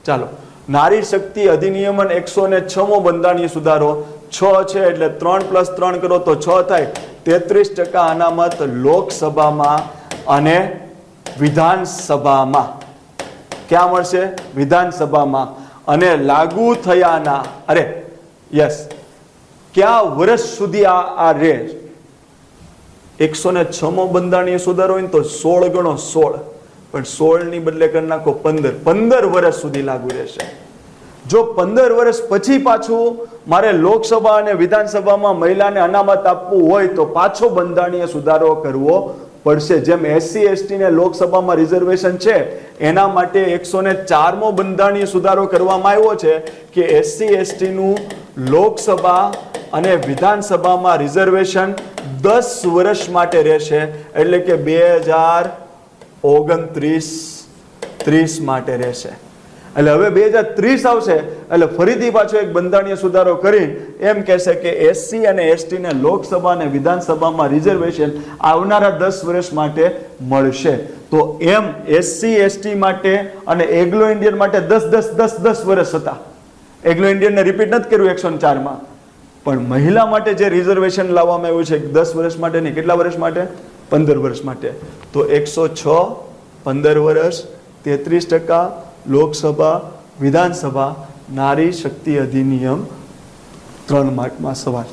ચાલો, નારી શક્તિ અધિનિયમન 106મો બંધારણીય સુધારો 6 છે એટલે 3 + 3 કરો તો 6 થાય. 33% અનામત લોકસભામાં અને વિધાનસભામાં. ક્યાં મળશે? વિધાનસભામાં. અને લાગુ થયાના ક્યાં વર્ષ સુધી આ રહે? 106મો બંધારણીય સુધારો હોય ને તો 16 ગણો 16, પણ 16 ની બદલે કરી નાખો 15 વર્ષ સુધી લાગુ રહેશે. જો 15 વર્ષ પછી પાછું મારે લોકસભા અને વિધાનસભામાં મહિલાને અનામત આપવું હોય તો પાછો બંધારણીય સુધારો કરવો પડશે. જેમ SC/ST ને લોકસભામાં રિઝર્વેશન છે એના માટે 104મો બંધારણીય સુધારો કરવામાં આવ્યો છે કે SC/ST નું લોકસભા અને વિધાનસભામાં રિઝર્વેશન 10 વર્ષ માટે રહેશે, એટલે કે 2029-30 માટે રહેશે. એટલે હવે 2030 આવશે એટલે ફરીથી પાછો એક બંધારણીય સુધારો કરી એમ કહેશે કે SC અને ST ને લોકસભા અને વિધાનસભામાં રિઝર્વેશન આવનારા 10 વર્ષ માટે મળશે. તો એમ SC/ST માટે અને એગ્લો ઇન્ડિયન માટે 10 વર્ષ હતા. એગ્લો ઇન્ડિયનને રિપીટ નથી કર્યું 104માં, પણ મહિલા માટે જે રિઝર્વેશન લાવવામાં આવ્યું છે 10 વર્ષ માટે નહીં, કેટલા વર્ષ માટે? 15 વર્ષ માટે. તો 106 15 વર્ષ, 33% લોકસભા વિધાનસભા, નારી શક્તિ અધિનિયમ 3 માર્કમાં સવાલ.